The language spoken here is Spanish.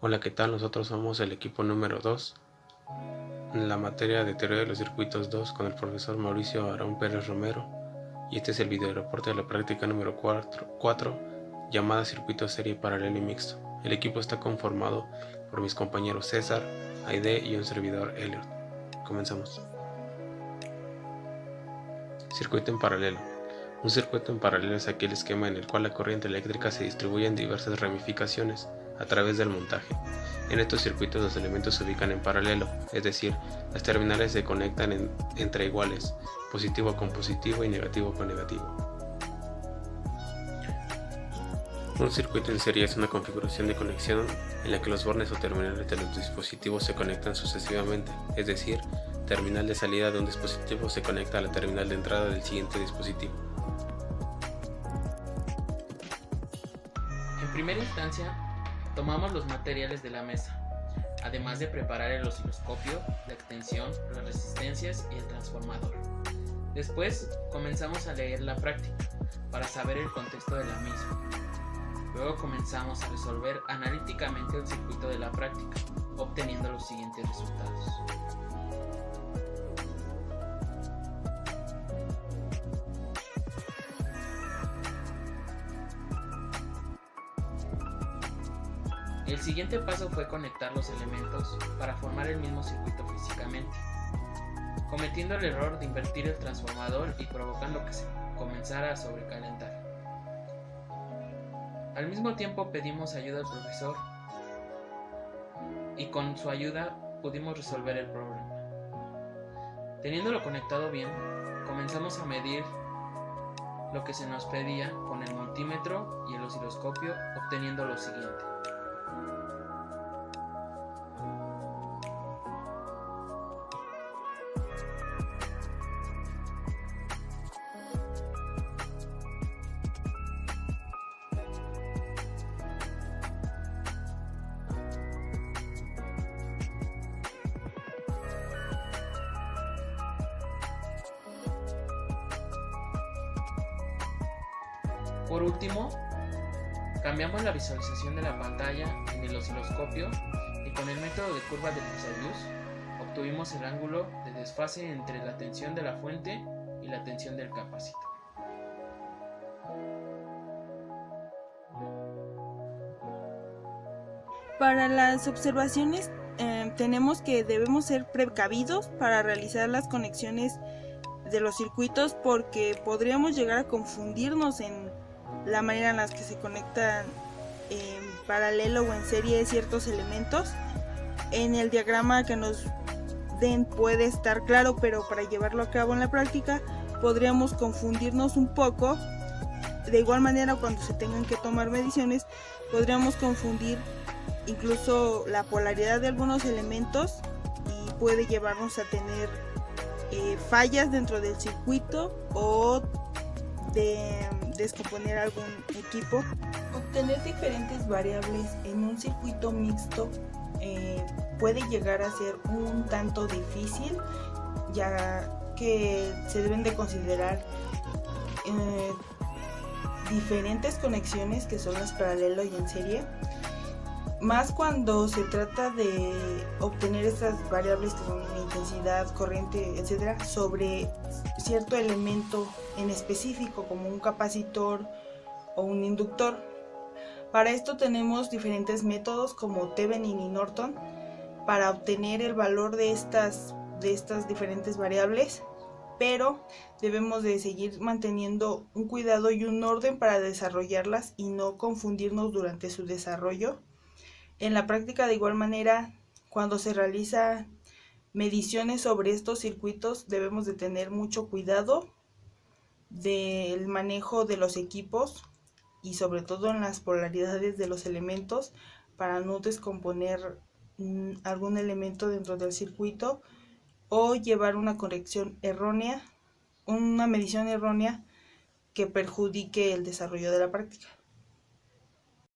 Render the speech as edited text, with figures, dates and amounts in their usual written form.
Hola, ¿qué tal? Nosotros somos el equipo número 2 en la materia de teoría de los circuitos 2 con el profesor Mauricio Arón Pérez Romero, y este es el video reporte de la práctica número 4 llamada circuito serie paralelo y mixto. El equipo está conformado por mis compañeros César, Aide y un servidor Elliot. Comenzamos. Circuito en paralelo. Un circuito en paralelo es aquel esquema en el cual la corriente eléctrica se distribuye en diversas ramificaciones a través del montaje. En estos circuitos los elementos se ubican en paralelo, es decir, las terminales se conectan entre iguales, positivo con positivo y negativo con negativo. Un circuito en serie es una configuración de conexión en la que los bornes o terminales de los dispositivos se conectan sucesivamente, es decir, terminal de salida de un dispositivo se conecta a la terminal de entrada del siguiente dispositivo. En primera instancia, tomamos los materiales de la mesa, además de preparar el osciloscopio, la extensión, las resistencias y el transformador. Después, comenzamos a leer la práctica para saber el contexto de la misma. Luego comenzamos a resolver analíticamente el circuito de la práctica, obteniendo los siguientes resultados. El siguiente paso fue conectar los elementos para formar el mismo circuito físicamente, cometiendo el error de invertir el transformador y provocando que se comenzara a sobrecalentar. Al mismo tiempo pedimos ayuda al profesor y con su ayuda pudimos resolver el problema. Teniéndolo conectado bien, comenzamos a medir lo que se nos pedía con el multímetro y el osciloscopio, obteniendo lo siguiente. Por último, cambiamos la visualización de la pantalla en el osciloscopio y con el método de curva de Lissajous obtuvimos el ángulo de desfase entre la tensión de la fuente y la tensión del capacitor. Para las observaciones tenemos que debemos ser precavidos para realizar las conexiones de los circuitos, porque podríamos llegar a confundirnos en la manera en la que se conectan en paralelo o en serie ciertos elementos. En el diagrama que nos den puede estar claro, pero para llevarlo a cabo en la práctica podríamos confundirnos un poco. De igual manera, cuando se tengan que tomar mediciones, podríamos confundir incluso la polaridad de algunos elementos y puede llevarnos a tener fallas dentro del circuito o de descomponer algún equipo. Obtener diferentes variables en un circuito mixto puede llegar a ser un tanto difícil, ya que se deben de considerar diferentes conexiones que son las paralelo y en serie, más cuando se trata de obtener estas variables que son intensidad, corriente, etcétera, sobre cierto elemento en específico como un capacitor o un inductor. Para esto tenemos diferentes métodos como Thevenin y Norton para obtener el valor de estas diferentes variables, pero debemos de seguir manteniendo un cuidado y un orden para desarrollarlas y no confundirnos durante su desarrollo. En la práctica, de igual manera, cuando se realiza mediciones sobre estos circuitos, debemos de tener mucho cuidado del manejo de los equipos y sobre todo en las polaridades de los elementos para no descomponer algún elemento dentro del circuito o llevar una corrección errónea, una medición errónea que perjudique el desarrollo de la práctica.